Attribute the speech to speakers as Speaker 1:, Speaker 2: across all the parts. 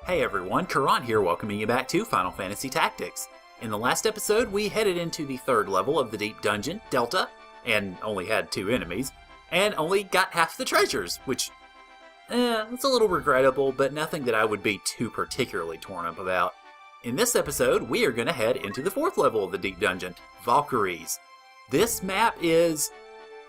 Speaker 1: Hey everyone, Caront here welcoming you back to Final Fantasy Tactics. In the last episode, we headed into the third level of the Deep Dungeon, Delta, and only had 2 enemies, and only got half the treasures, which, it's a little regrettable, but nothing that I would be too particularly torn up about. In this episode, we are going to head into the 4th level of the Deep Dungeon, Valkyries. This map is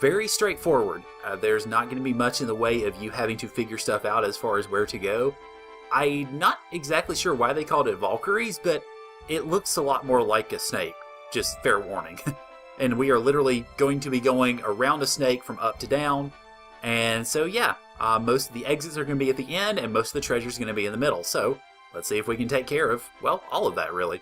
Speaker 1: very straightforward. There's not going to be much in the way of you having to figure stuff out as far as where to go. I'm not exactly sure why they called it Valkyries, but it looks a lot more like a snake. Just fair warning. And we are literally going to be going around a snake from up to down. And so yeah, most of the exits are going to be at the end, and most of the treasure is going to be in the middle. So let's see if we can take care of, well, all of that really.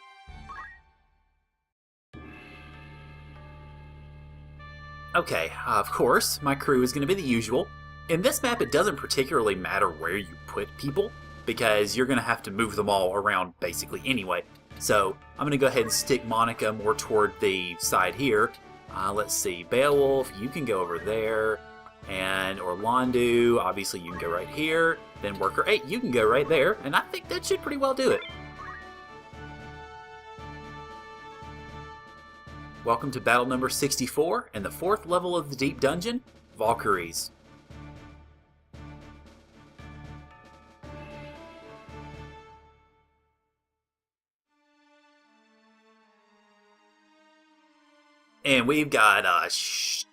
Speaker 1: Okay, of course, my crew is going to be the usual. In this map, it doesn't particularly matter where you put people, because you're going to have to move them all around basically anyway. So I'm going to go ahead and stick Monica more toward the side here. Let's see, Beowulf, you can go over there. And Orlando, obviously you can go right here. Then Worker 8, you can go right there. And I think that should pretty well do it. Welcome to battle number 64 and the 4th level of the Deep Dungeon, Valkyries. And we've got a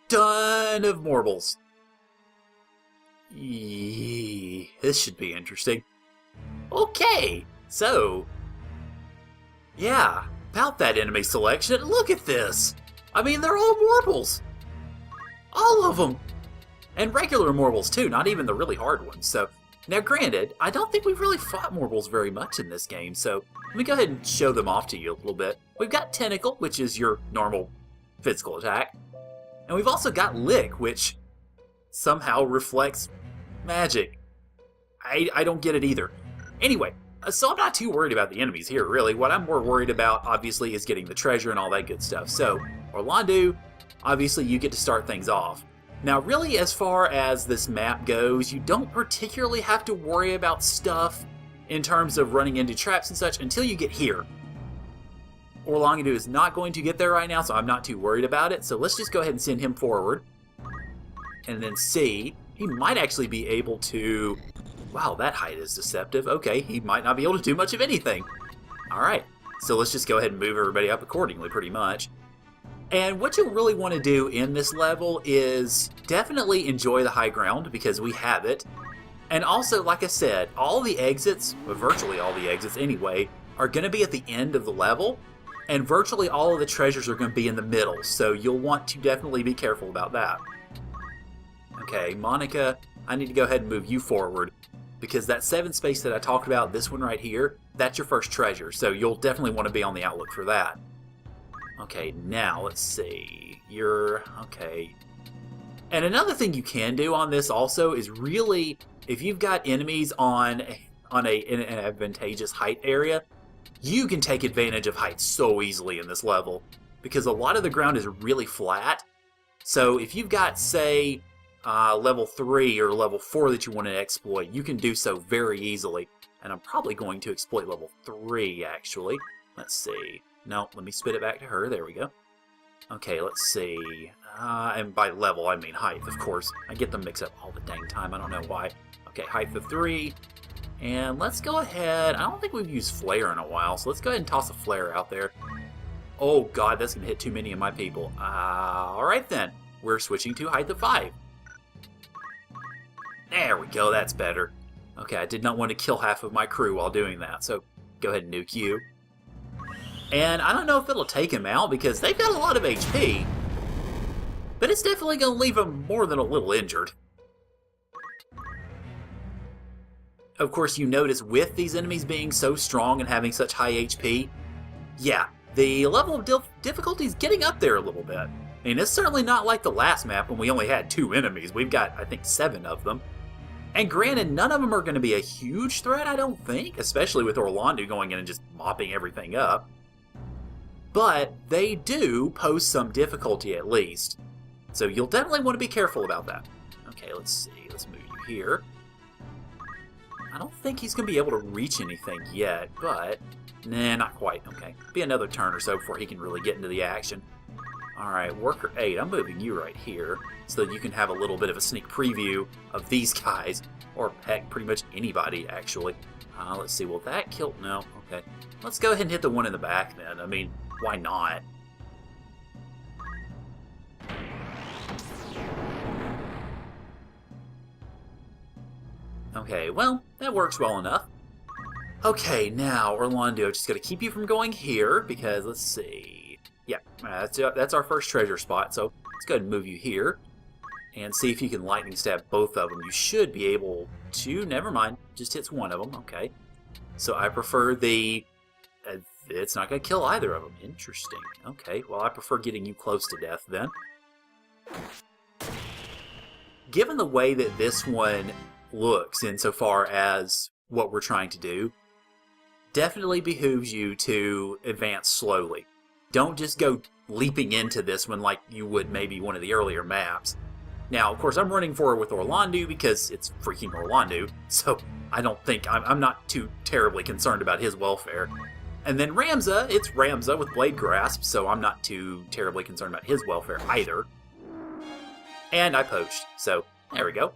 Speaker 1: ton of marbles. This should be interesting. Okay, so, yeah, about that enemy selection, look at this. I mean, they're all marbles. All of them. And regular marbles too, not even the really hard ones. So, now granted, I don't think we've really fought marbles very much in this game, so let me go ahead and show them off to you a little bit. We've got Tentacle, which is your normal physical attack. And we've also got Lick, which somehow reflects magic. I don't get it either. Anyway, so I'm not too worried about the enemies here, really. What I'm more worried about, obviously, is getting the treasure and all that good stuff. So, Orlando, obviously you get to start things off. Now, really, as far as this map goes, you don't particularly have to worry about stuff in terms of running into traps and such until you get here. Orlando is not going to get there right now, so I'm not too worried about it. So let's just go ahead and send him forward. And then see, he might actually be able to... Wow, that height is deceptive. Okay, he might not be able to do much of anything. Alright, so let's just go ahead and move everybody up accordingly, pretty much. And what you'll really want to do in this level is definitely enjoy the high ground, because we have it. And also, like I said, all the exits, well, virtually all the exits anyway, are going to be at the end of the level. And virtually all of the treasures are going to be in the middle, so you'll want to definitely be careful about that. Okay, Monica, I need to go ahead and move you forward, because that 7 space that I talked about, this one right here, that's your first treasure, so you'll definitely want to be on the outlook for that. Okay, now, let's see. Okay. And another thing you can do on this also is really, if you've got enemies on an advantageous height area, you can take advantage of height so easily in this level, because a lot of the ground is really flat. So if you've got, say, level 3 or level 4 that you want to exploit, you can do so very easily. And I'm probably going to exploit level 3, actually. Let's see. No, let me spit it back to her. There we go. Okay, let's see. And by level, I mean height, of course. I get them mixed up all the dang time. I don't know why. Okay, height of 3. And let's go ahead, I don't think we've used flare in a while, so let's go ahead and toss a flare out there. Oh god, that's going to hit too many of my people. Alright then, we're switching to height of 5. There we go, that's better. Okay, I did not want to kill half of my crew while doing that, so go ahead and nuke you. And I don't know if it'll take him out, because they've got a lot of HP, but it's definitely going to leave him more than a little injured. Of course, you notice with these enemies being so strong and having such high HP, yeah, the level of difficulty is getting up there a little bit. I mean, it's certainly not like the last map when we only had 2 enemies. We've got, I think, 7 of them. And granted, none of them are going to be a huge threat, I don't think, especially with Orlando going in and just mopping everything up. But they do pose some difficulty at least. So you'll definitely want to be careful about that. Okay, let's see. Let's move you here. I don't think he's going to be able to reach anything yet, but... Nah, not quite. Okay. Be another turn or so before he can really get into the action. Alright, Worker 8, I'm moving you right here so that you can have a little bit of a sneak preview of these guys. Or, heck, pretty much anybody, actually. Let's see, will that kill? No, okay. Let's go ahead and hit the one in the back then. I mean, why not? Okay, well, that works well enough. Okay, now, Orlando, just got to keep you from going here, because, let's see. Yeah, that's our first treasure spot, so let's go ahead and move you here. And see if you can lightning stab both of them. You should be able to, never mind, just hits one of them, okay. So I prefer the, it's not going to kill either of them. Interesting, okay, well I prefer getting you close to death then. Given the way that this one looks insofar as what we're trying to do, definitely behooves you to advance slowly. Don't just go leaping into this one like you would maybe one of the earlier maps. Now, of course, I'm running forward with Orlando because it's freaking Orlando, so I don't think, I'm not too terribly concerned about his welfare. And then Ramza, it's Ramza with Blade Grasp, so I'm not too terribly concerned about his welfare either. And I poached, so there we go.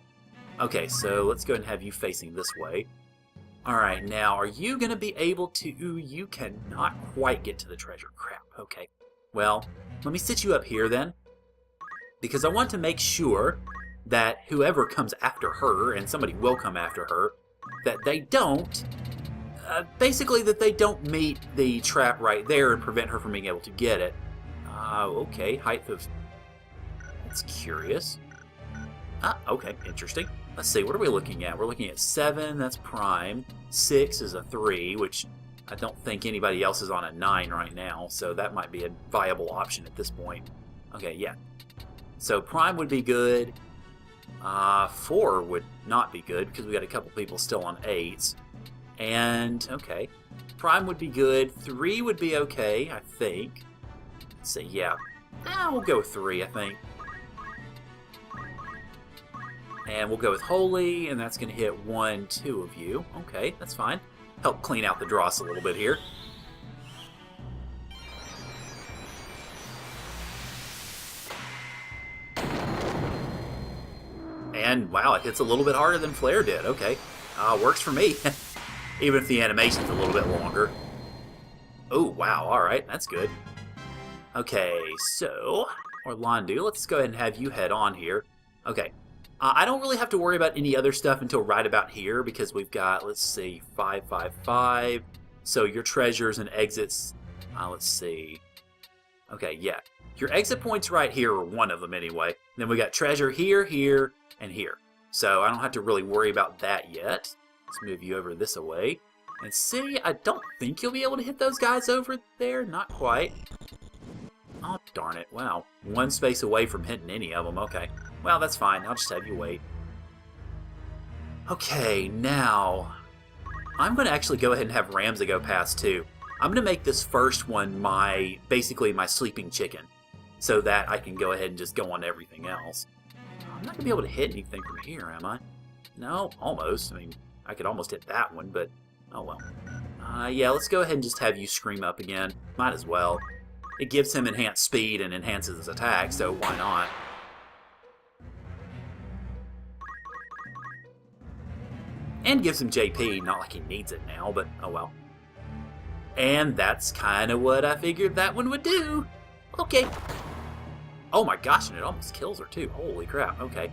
Speaker 1: Okay, so let's go ahead and have you facing this way. Alright, now, are you going to be able to... You cannot quite get to the treasure. Crap, okay. Well, let me sit you up here then. Because I want to make sure that whoever comes after her, and somebody will come after her, that they don't... basically, that they don't meet the trap right there and prevent her from being able to get it. Okay, height of... That's curious. Okay, interesting. Let's see, what are we looking at? We're looking at 7, that's prime. 6 is a 3, which I don't think anybody else is on a 9 right now, so that might be a viable option at this point. Okay, yeah. So prime would be good. 4 would not be good, because we got a couple people still on 8s. And, okay. Prime would be good. 3 would be okay, I think. Let's see, yeah. We'll go with 3, I think. And we'll go with Holy, and that's going to hit 1, 2 of you. Okay, that's fine. Help clean out the dross a little bit here. And, wow, it hits a little bit harder than Flare did. Okay, works for me. Even if the animation's a little bit longer. Oh, wow, alright, that's good. Okay, so, Orlando, let's go ahead and have you head on here. Okay. I don't really have to worry about any other stuff until right about here, because we've got, let's see, 5, 5, 5. So your treasures and exits, let's see. Okay, yeah. Your exit points right here are one of them anyway. Then we got treasure here, here, and here. So I don't have to really worry about that yet. Let's move you over this way. And see, I don't think you'll be able to hit those guys over there. Not quite. Oh, darn it. Wow. One space away from hitting any of them. Okay. Well, that's fine. I'll just have you wait. Okay, now... I'm going to actually go ahead and have Ramza go past too. I'm going to make this first one basically my sleeping chicken. So that I can go ahead and just go on to everything else. I'm not going to be able to hit anything from here, am I? No, almost. I mean, I could almost hit that one, but... Oh well. Yeah, let's go ahead and just have you scream up again. Might as well. It gives him enhanced speed and enhances his attack, so why not? And gives him JP, not like he needs it now, but oh well. And that's kind of what I figured that one would do. Okay. Oh my gosh, and it almost kills her too. Holy crap, okay.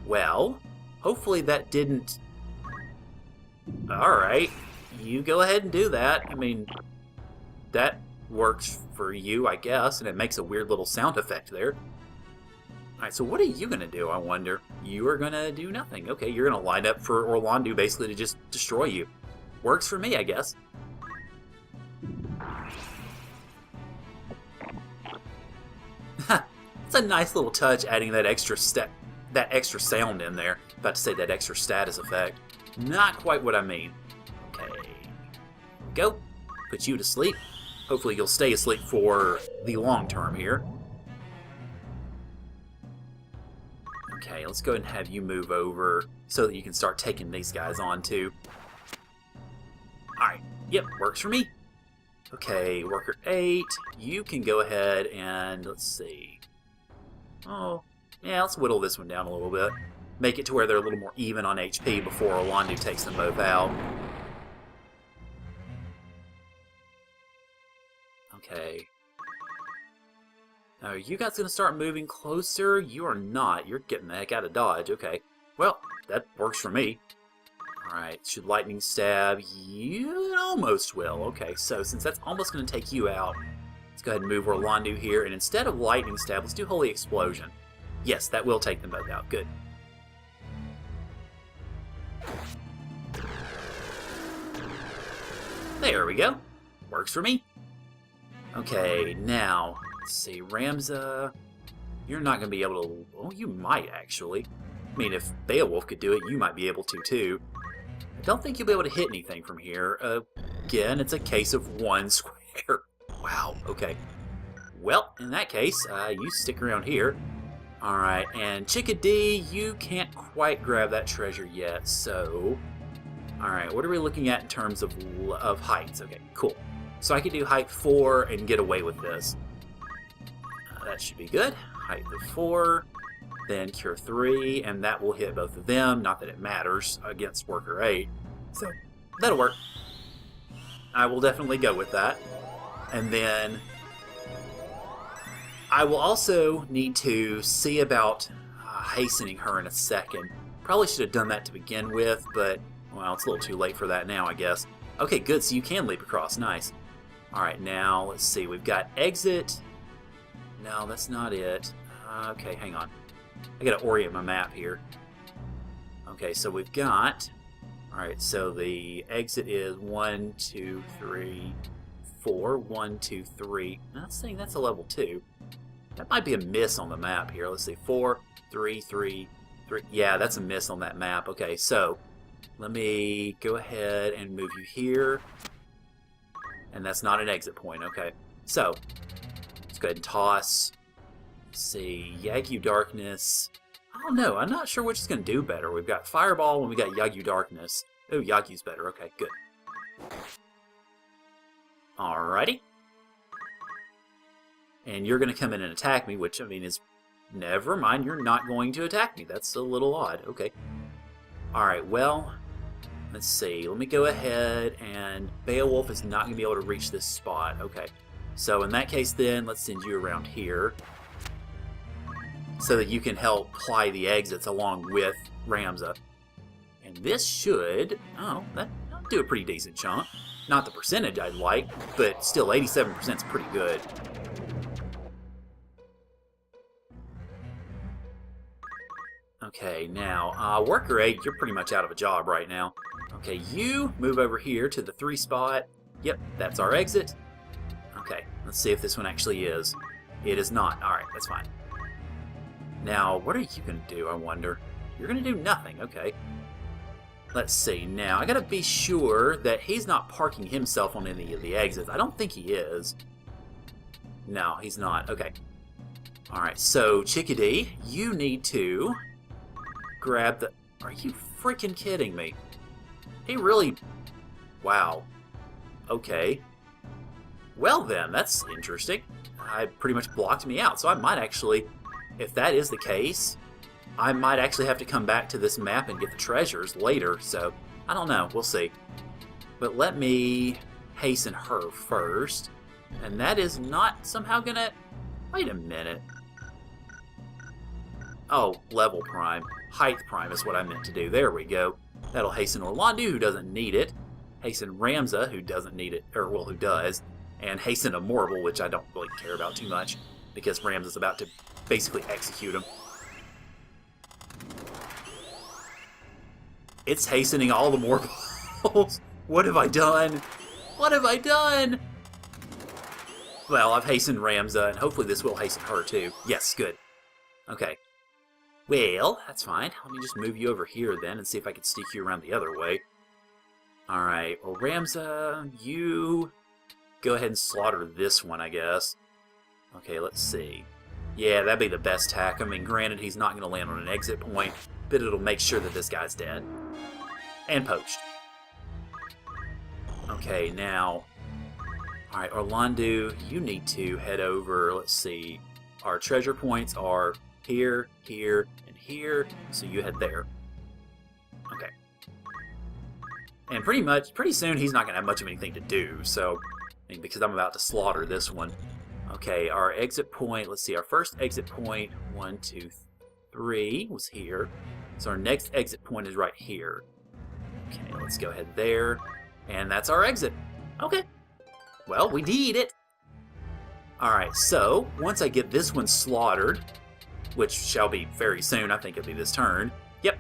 Speaker 1: Well, hopefully that didn't... Alright, you go ahead and do that. I mean, that works for you, I guess, and it makes a weird little sound effect there. Alright, so what are you going to do, I wonder? You are going to do nothing. Okay, you're going to line up for Orlando basically to just destroy you. Works for me, I guess. It's a nice little touch adding that extra sound in there. About to say that extra status effect. Not quite what I mean. Okay. Go. Put you to sleep. Hopefully you'll stay asleep for the long term here. Okay, let's go ahead and have you move over so that you can start taking these guys on too. Yep, works for me. Okay, worker 8, you can go ahead and, let's see. Oh, yeah, let's whittle this one down a little bit. Make it to where they're a little more even on HP before Orlando takes them both out. Okay. Now, are you guys going to start moving closer? You are not. You're getting the heck out of Dodge. Okay. Well, that works for me. Alright, should lightning stab? You almost will. Okay, so since that's almost going to take you out, let's go ahead and move Orlando here, and instead of lightning stab, let's do Holy Explosion. Yes, that will take them both out. Good. There we go. Works for me. Okay, now, let's see, Ramza, you're not going to be able to... Well, you might, actually. I mean, if Beowulf could do it, you might be able to, too. I don't think you'll be able to hit anything from here. Again, it's a case of 1 square. Wow, okay. Well, in that case, you stick around here. Alright, and Chickadee, you can't quite grab that treasure yet, so... Alright, what are we looking at in terms of heights? Okay, cool. So I could do height 4 and get away with this. That should be good. Height of 4, then cure 3, and that will hit both of them. Not that it matters against worker 8. So that'll work. I will definitely go with that. And then I will also need to see about hastening her in a second. Probably should have done that to begin with, but, well, it's a little too late for that now, I guess. Okay, good, so you can leap across. Nice. Alright, now, let's see. We've got exit. No, that's not it. Okay, hang on. I gotta orient my map here. Okay, so we've got... Alright, so the exit is 1, 2, 3, 4. 1, 2, 3. I'm not saying that's a level 2. That might be a miss on the map here. Let's see. 4, 3, 3, 3. Yeah, that's a miss on that map. Okay, so let me go ahead and move you here. And that's not an exit point. Okay, so let's go ahead and toss. Let's see. Yagyu Darkness. I don't know. I'm not sure which is going to do better. We've got Fireball and we got Yagyu Darkness. Oh, Yagyu's better. Okay, good. Alrighty. And you're going to come in and attack me, which, I mean, is... Never mind, you're not going to attack me. That's a little odd. Okay. Alright, well, let's see. Let me go ahead, and Beowulf is not going to be able to reach this spot. Okay. So in that case, then, let's send you around here so that you can help ply the exits along with Ramza. And this should... Oh, that'll do a pretty decent chunk. Not the percentage I'd like, but still 87% is pretty good. Okay, now, worker 8, you're pretty much out of a job right now. Okay, you move over here to the 3 spot. Yep, that's our exit. Okay, let's see if this one actually is. It is not. Alright, that's fine. Now, what are you going to do, I wonder? You're going to do nothing, okay. Let's see, now, I gotta be sure that he's not parking himself on any of the exits. I don't think he is. No, he's not. Okay. Alright, so, Chickadee, you need to grab the... Are you freaking kidding me? He really... Wow. Okay. Well then, that's interesting. I pretty much blocked me out, so I might actually... If that is the case, I might actually have to come back to this map and get the treasures later, so... I don't know, we'll see. But let me hasten her first. And that is not somehow gonna... Wait a minute. Oh, level prime. Height prime is what I meant to do. There we go. That'll hasten Orlando, who doesn't need it. Hasten Ramza, who doesn't need it. Or, well, who does. And hasten Immortal, which I don't really care about too much. Because Ramza's about to basically execute him. It's hastening all the mortals. What have I done? What have I done? Well, I've hastened Ramza, and hopefully this will hasten her too. Yes, good. Okay. Well, that's fine. Let me just move you over here then and see if I can sneak you around the other way. Alright, well, Ramza, you go ahead and slaughter this one, I guess. Okay, let's see. Yeah, that'd be the best tack. I mean, granted, he's not going to land on an exit point, but it'll make sure that this guy's dead. And poached. Okay, now... Alright, Orlando, you need to head over, let's see. Our treasure points are here, here, and here, so you head there. Okay. And pretty soon he's not going to have much of anything to do, so... I mean, because I'm about to slaughter this one. Okay, our exit point, let's see, our first exit point, 1, 2, 3, was here. So our next exit point is right here. Okay, let's go ahead there. And that's our exit. Okay. Well, we did it. Alright, so once I get this one slaughtered, which shall be very soon, I think it'll be this turn. Yep.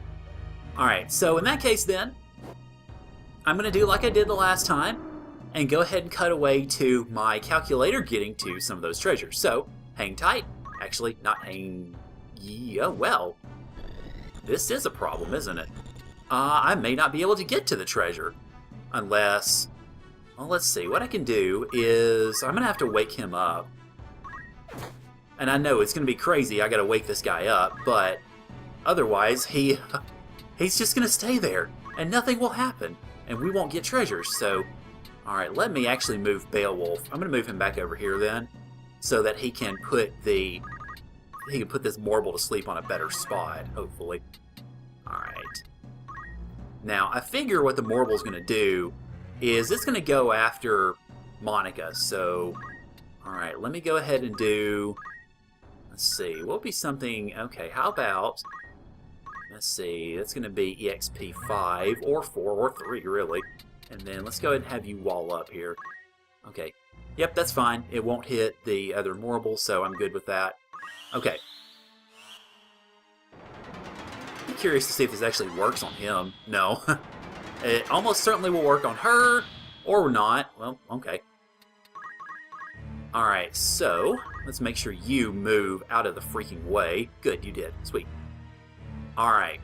Speaker 1: Alright, so in that case then, I'm going to do like I did the last time, and go ahead and cut away to my calculator getting to some of those treasures. So, hang tight. Actually, not hang... Yeah, well, this is a problem, isn't it? I may not be able to get to the treasure, unless... Well, let's see. What I can do is I'm going to have to wake him up. And I know it's going to be crazy. I got to wake this guy up, but otherwise he's just going to stay there and nothing will happen and we won't get treasures. So, all right, let me actually move Beowulf. I'm going to move him back over here then so that he can put this Morble to sleep on a better spot, hopefully. All right. Now, I figure what the Morble is going to do is it's going to go after Monica. So, alright, let me go ahead and do, let's see, what would be something, okay, how about, let's see, that's going to be EXP 5, or 4, or 3, really. And then let's go ahead and have you wall up here. Okay, yep, that's fine. It won't hit the other Morble, so I'm good with that. Okay. I'm curious to see if this actually works on him. No. It almost certainly will work on her, or not. Well, okay. Alright, so let's make sure you move out of the freaking way. Good, you did. Sweet. Alright.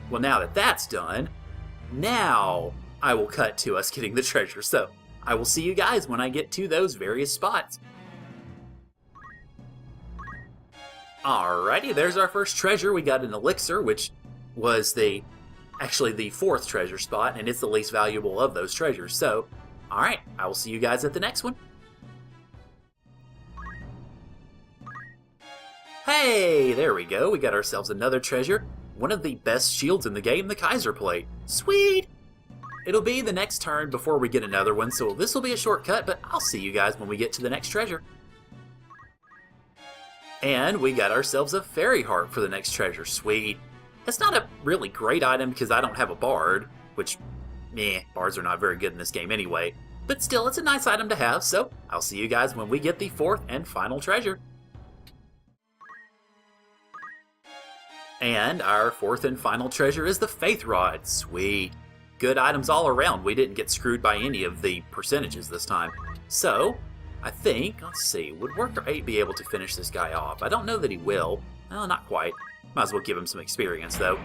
Speaker 1: Well, now that that's done, now I will cut to us getting the treasure. So, I will see you guys when I get to those various spots. Alrighty, there's our first treasure. We got an elixir, which was actually the 4th treasure spot, and it's the least valuable of those treasures. So, alright, I will see you guys at the next one. Hey, there we go. We got ourselves another treasure. One of the best shields in the game, the Kaiser Plate. Sweet! It'll be the next turn before we get another one, so this will be a shortcut, but I'll see you guys when we get to the next treasure. And we got ourselves a fairy heart for the next treasure. Sweet. It's not a really great item because I don't have a bard, which, meh, bards are not very good in this game anyway. But still, it's a nice item to have, so I'll see you guys when we get the 4th and final treasure. And our 4th and final treasure is the Faith Rod. Sweet. Good items all around. We didn't get screwed by any of the percentages this time. So, I think, let's see, would Worker 8 be able to finish this guy off? I don't know that he will. Well, not quite. Might as well give him some experience, though.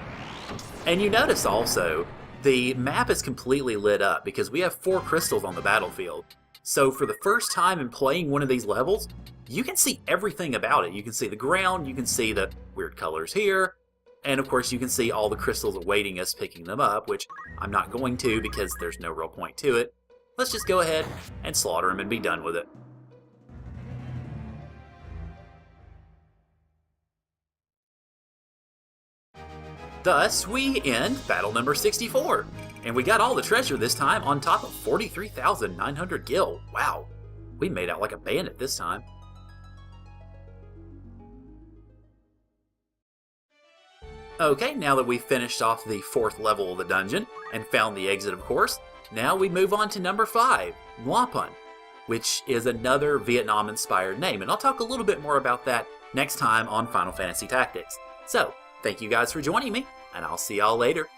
Speaker 1: And you notice also, the map is completely lit up because we have 4 crystals on the battlefield. So for the first time in playing one of these levels, you can see everything about it. You can see the ground, you can see the weird colors here, and of course you can see all the crystals awaiting us picking them up, which I'm not going to because there's no real point to it. Let's just go ahead and slaughter them and be done with it. Thus, we end battle number 64, and we got all the treasure this time on top of 43,900 gil. Wow, we made out like a bandit this time. Okay, now that we've finished off the 4th level of the dungeon, and found the exit of course, now we move on to number 5, Mlapun, which is another Vietnam-inspired name, and I'll talk a little bit more about that next time on Final Fantasy Tactics. So, thank you guys for joining me, and I'll see y'all later.